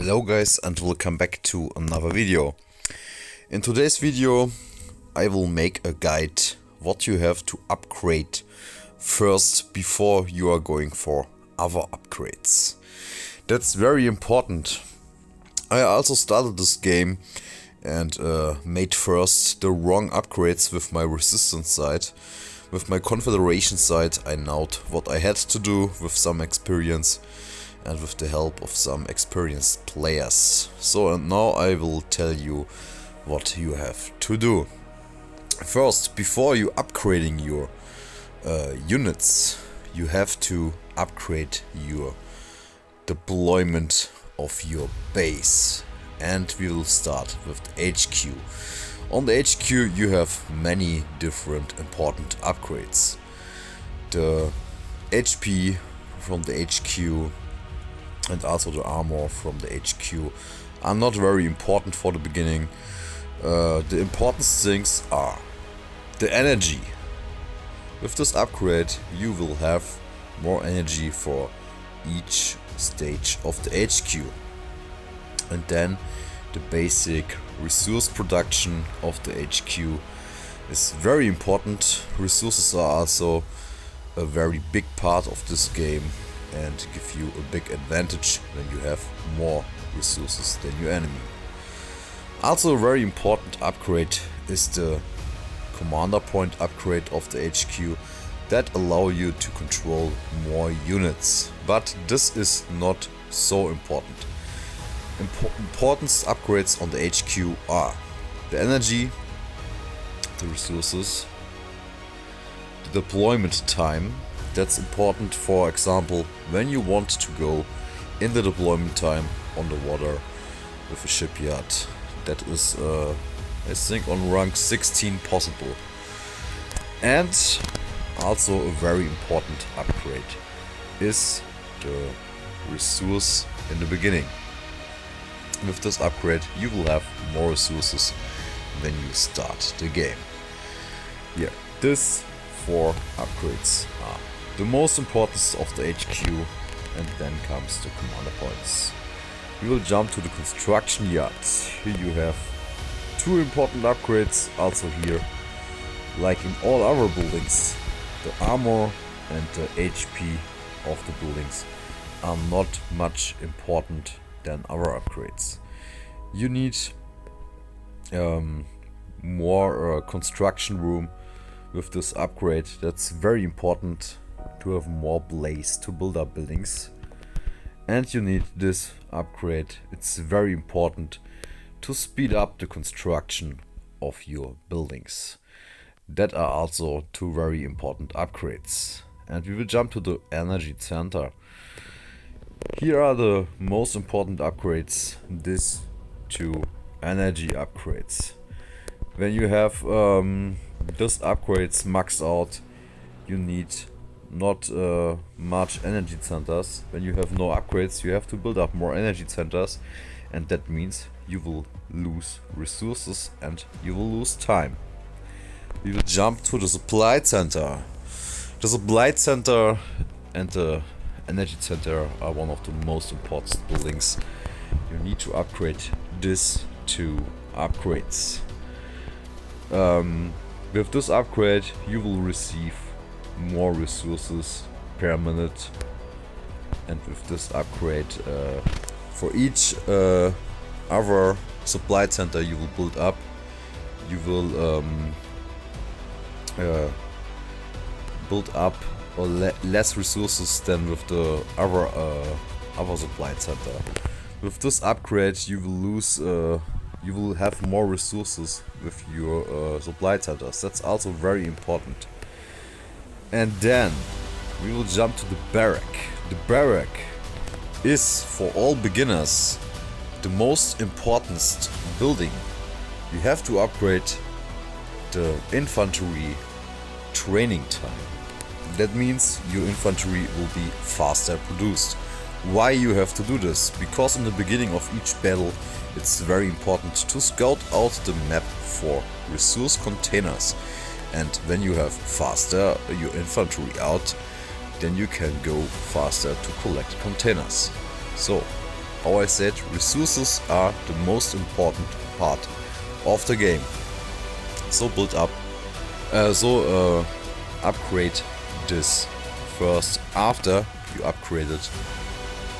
Hello guys, and welcome back to another video. In today's video I will make a guide what you have to upgrade first before you are going for other upgrades. That's very important. I also started this game and made first the wrong upgrades with my resistance side. With my confederation side I know what I had to do with some experience and with the help of some experienced players. So now I will tell you what you have to do. First, before you upgrading your units, you have to upgrade your deployment of your base. And we will start with the HQ. On the HQ you have many different important upgrades. The HP from the HQ and also the armor from the HQ are not very important for the beginning. The important things are the energy. With this upgrade you will have more energy for each stage of the HQ. And then the basic resource production of the HQ is very important. Resources are also a very big part of this game and give you a big advantage when you have more resources than your enemy. Also a very important upgrade is the commander point upgrade of the HQ that allow you to control more units. But this is not so important. Important upgrades on the HQ are the energy, the resources, the deployment time. That's important, for example, when you want to go in the deployment time on the water with a shipyard. That is, I think, on rank 16 possible. And also a very important upgrade is the resource in the beginning. With this upgrade you will have more resources when you start the game. Yeah, these 4 upgrades are the most important of the HQ, and then comes the commander points. We will jump to the construction yards. Here you have 2 important upgrades also here. Like in all other buildings, the armor and the HP of the buildings are not much important than other upgrades. You need more construction room with this upgrade. That's very important to have more blaze to build up buildings. And you need this upgrade. It's very important to speed up the construction of your buildings. That are also 2 very important upgrades. And we will jump to the energy center. Here are the most important upgrades, these 2 energy upgrades. When you have these upgrades maxed out, you need not much energy centers. When you have no upgrades, you have to build up more energy centers, and that means you will lose resources and you will lose time. We will jump to the supply center. The supply center and the energy center are one of the most important buildings. You need to upgrade these 2 upgrades. With this upgrade you will receive more resources per minute, and with this upgrade for each other supply center you will build up, you will build up less resources than with the other supply center. With this upgrade you will lose you will have more resources with your supply centers. That's also very important. And then we will jump to the barrack. The barrack is for all beginners the most important building. You have to upgrade the infantry training time. That means your infantry will be faster produced. Why you have to do this? Because in the beginning of each battle it's very important to scout out the map for resource containers. And when you have faster your infantry out, then you can go faster to collect containers. So how I said, resources are the most important part of the game. So upgrade this first after you upgraded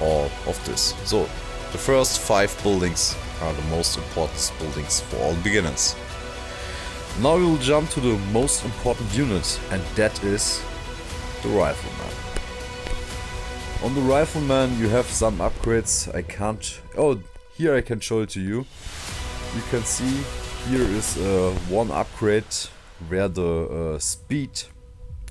all of this. So the first 5 buildings are the most important buildings for all beginners. Now we will jump to the most important unit, and that is the Rifleman. On the Rifleman you have some upgrades. Here I can show it to you. You can see here is one upgrade where the speed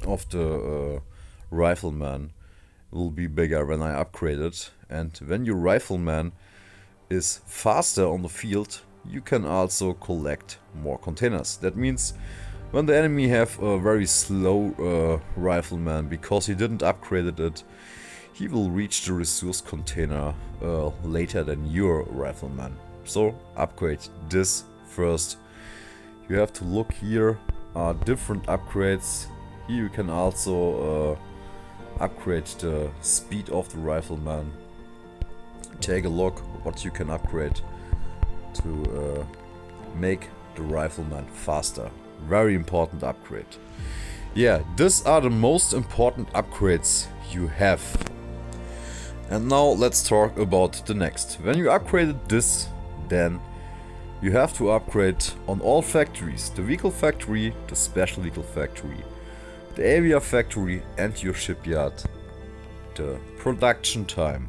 of the Rifleman will be bigger when I upgrade it, and when your Rifleman is faster on the field, you can also collect more containers. That means when the enemy have a very slow Rifleman because he didn't upgrade it, he will reach the resource container later than your Rifleman. So upgrade this first. You have to look here, different upgrades. Here you can also upgrade the speed of the Rifleman. Take a look what you can upgrade to make the Rifleman faster. Very important upgrade. Yeah, these are the most important upgrades you have. And now let's talk about the next. When you upgraded this, then you have to upgrade on all factories. The vehicle factory, the special vehicle factory, the area factory and your shipyard. The production time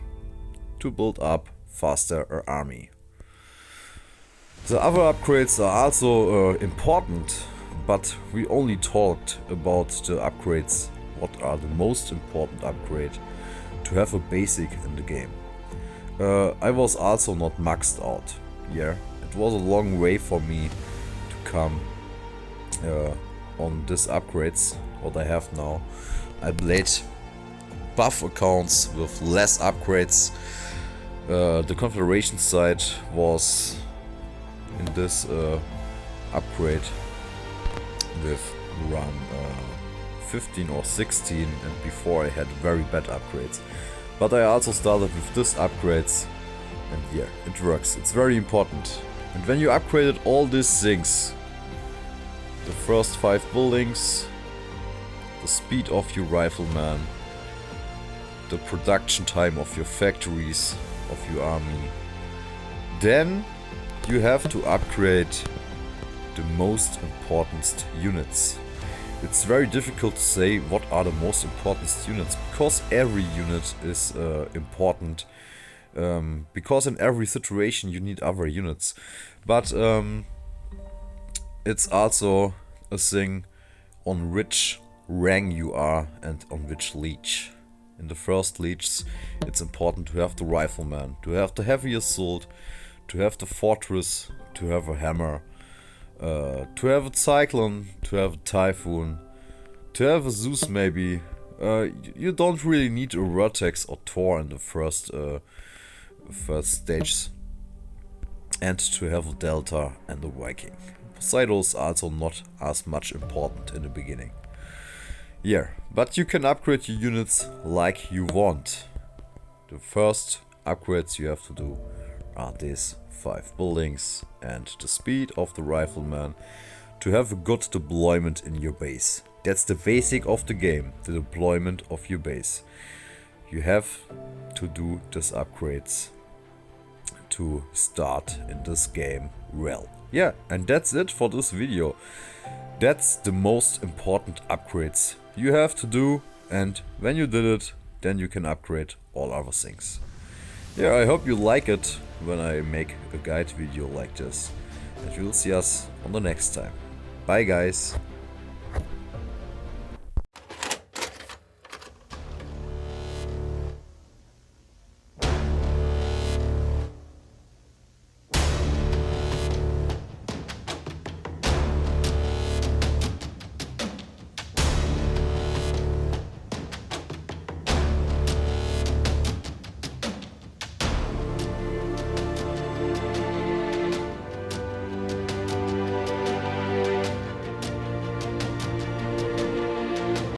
to build up faster army. The other upgrades are also important, but we only talked about the upgrades, what are the most important upgrade to have a basic in the game. I was also not maxed out. Yeah, it was a long way for me to come on these upgrades, what I have now. I played buff accounts with less upgrades. The Confederation side was in this upgrade with run 15 or 16, and before I had very bad upgrades. But I also started with this upgrades, and yeah, it works. It's very important. And when you upgraded all these things, the first 5 buildings, the speed of your Rifleman, the production time of your factories, of your army, then you have to upgrade the most important units. It's very difficult to say what are the most important units, because every unit is important, because in every situation you need other units. But it's also a thing on which rank you are and on which leech. In the first leaches it's important to have the Rifleman, to have the heavy assault, to have the fortress, to have a hammer, to have a cyclone, to have a typhoon, to have a Zeus maybe. You don't really need a Vertex or Thor in the first stage, and to have a Delta and a Viking. Poseidon is also not as much important in the beginning. Yeah, but you can upgrade your units like you want. The first upgrades you have to do are these 5 buildings and the speed of the Rifleman to have a good deployment in your base. That's the basic of the game, the deployment of your base. You have to do these upgrades to start in this game well. Yeah, and that's it for this video. That's the most important upgrades you have to do, and when you did it, then you can upgrade all other things. Yeah, I hope you like it when I make a guide video like this, and we'll see us on the next time. Bye guys!